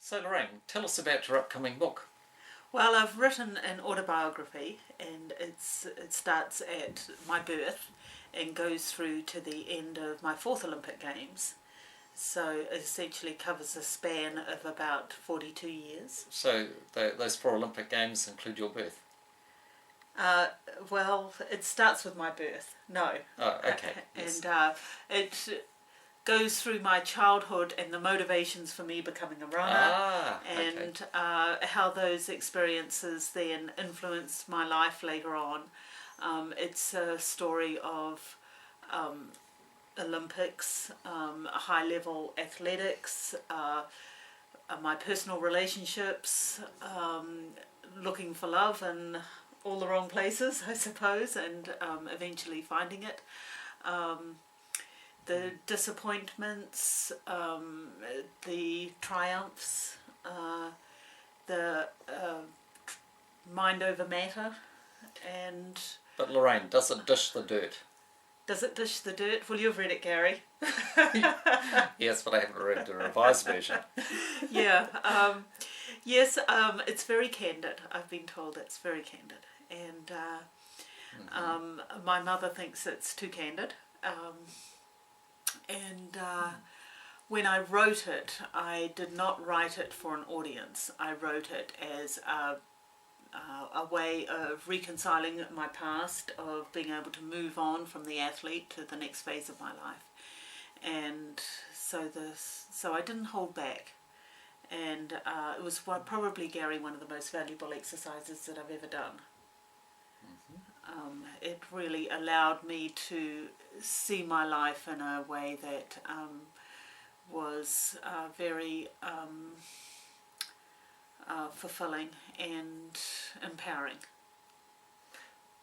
So Lorraine, tell us about your upcoming book. Well, I've written an autobiography, and it starts at my birth and goes through to the end of my fourth Olympic Games. So it essentially covers a span of about 42 years. So those four Olympic Games include your birth? Uh, well, it starts with my birth. No. Oh, okay. Yes. And it goes through my childhood and the motivations for me becoming a runner, Okay. and how those experiences then influenced my life later on. It's a story of Olympics, high-level athletics, my personal relationships, looking for love in all the wrong places, I suppose, and eventually finding it. The disappointments, the triumphs, the mind over matter, and... But Lorraine, does it dish the dirt? Does it dish the dirt? Well, you've read it, Gary. Yes, but I haven't read the revised version. Yeah. Yes, it's very candid. I've been told it's very candid. And my mother thinks it's too candid. When I wrote it, I did not write it for an audience. I wrote it as a way of reconciling my past, of being able to move on from the athlete to the next phase of my life. And so I didn't hold back. And it was probably, Gary, one of the most valuable exercises that I've ever done. It really allowed me to see my life in a way that was very fulfilling and empowering.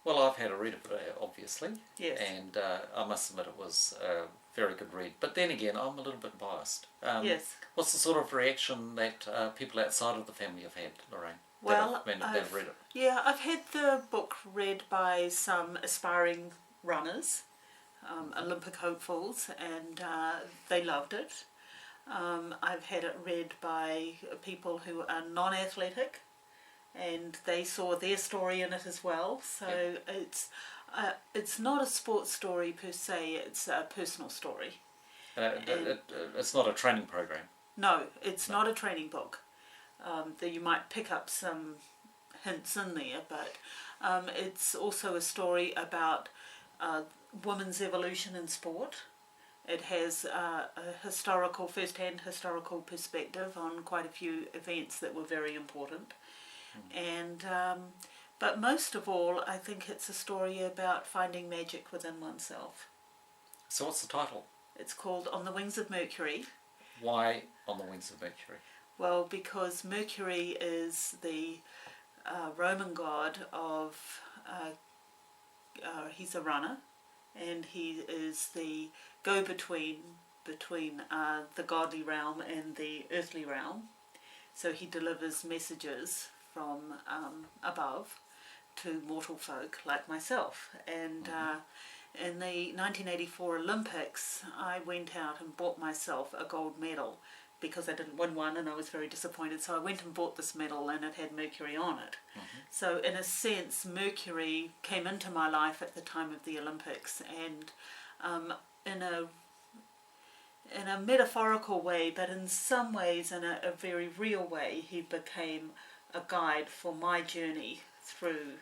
Well, I've had a read of it, obviously. Yes. And I must admit it was a very good read. But then again, I'm a little bit biased. Yes. What's the sort of reaction that people outside of the family have had, Lorraine? Well, they've read it. Yeah, I've had the book read by some aspiring runners, Olympic hopefuls, and they loved it. I've had it read by people who are non-athletic, and they saw their story in it as well. So it's not a sports story per se, it's a personal story. It's not a training program. No, it's not a training book. That you might pick up some hints in there, but it's also a story about women's evolution in sport. It has a first-hand historical perspective on quite a few events that were very important. And but most of all, I think it's a story about finding magic within oneself. So what's the title? It's called On the Wings of Mercury. Why On the Wings of Mercury? Well, because Mercury is the Roman god of... he's a runner, and he is the go-between between the godly realm and the earthly realm. So he delivers messages from above to mortal folk like myself. And in the 1984 Olympics, I went out and bought myself a gold medal because I didn't win one and I was very disappointed. So I went and bought this medal, and it had Mercury on it. So in a sense, Mercury came into my life at the time of the Olympics, and in a metaphorical way, but in some ways in a very real way, he became a guide for my journey through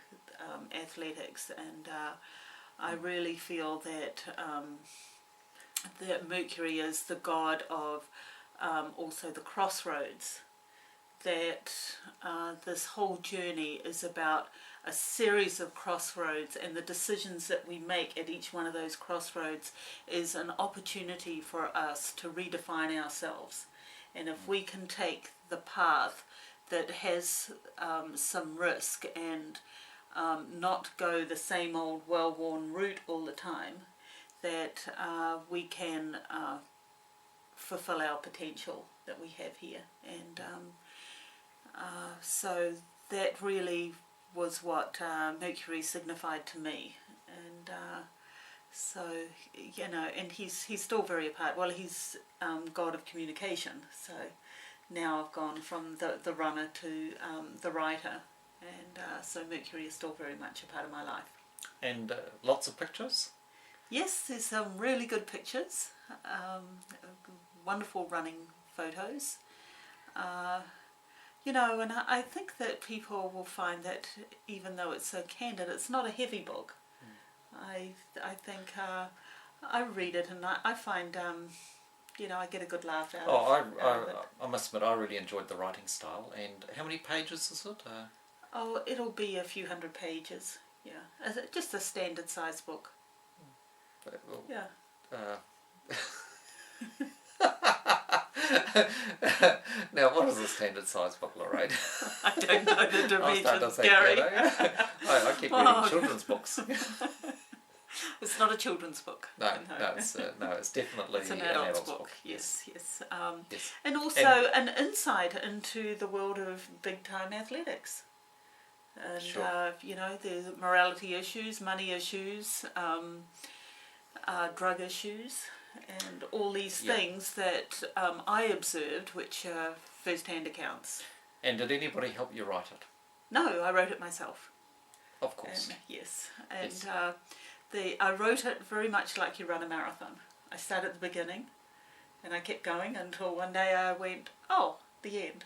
athletics. And I really feel that that Mercury is the god of also the crossroads, that this whole journey is about a series of crossroads, and the decisions that we make at each one of those crossroads is an opportunity for us to redefine ourselves. And if we can take the path that has some risk and not go the same old well-worn route all the time, that we can fulfill our potential that we have here. And so that really was what Mercury signified to me. And so, you know, and he's still very apart. Well, he's god of communication, so now I've gone from the runner to the writer, and so Mercury is still very much a part of my life. And lots of pictures? Yes, there's some really good pictures, wonderful running photos. You know, and I think that people will find that even though it's so candid, it's not a heavy book. I think I read it and I find, you know, I get a good laugh out of it. I must admit, I really enjoyed the writing style. And how many pages is it? Oh, it'll be a few hundred pages, yeah. Just a standard size book. Well, Yeah. Now, what is a standard size book, Lorraine? I don't know the I was starting to dimensions, think, Gary. you know, I keep reading children's books. It's not a children's book. No, it's definitely it's an adult's book. Yes. Yes. And also an insight into the world of big time athletics. And Sure. you know, there's morality issues, money issues, drug issues, and all these things that I observed, which are first-hand accounts. And did anybody help you write it? No, I wrote it myself. Of course. Yes, and I wrote it very much like you run a marathon. I started at the beginning, and I kept going until one day I went, oh, the end.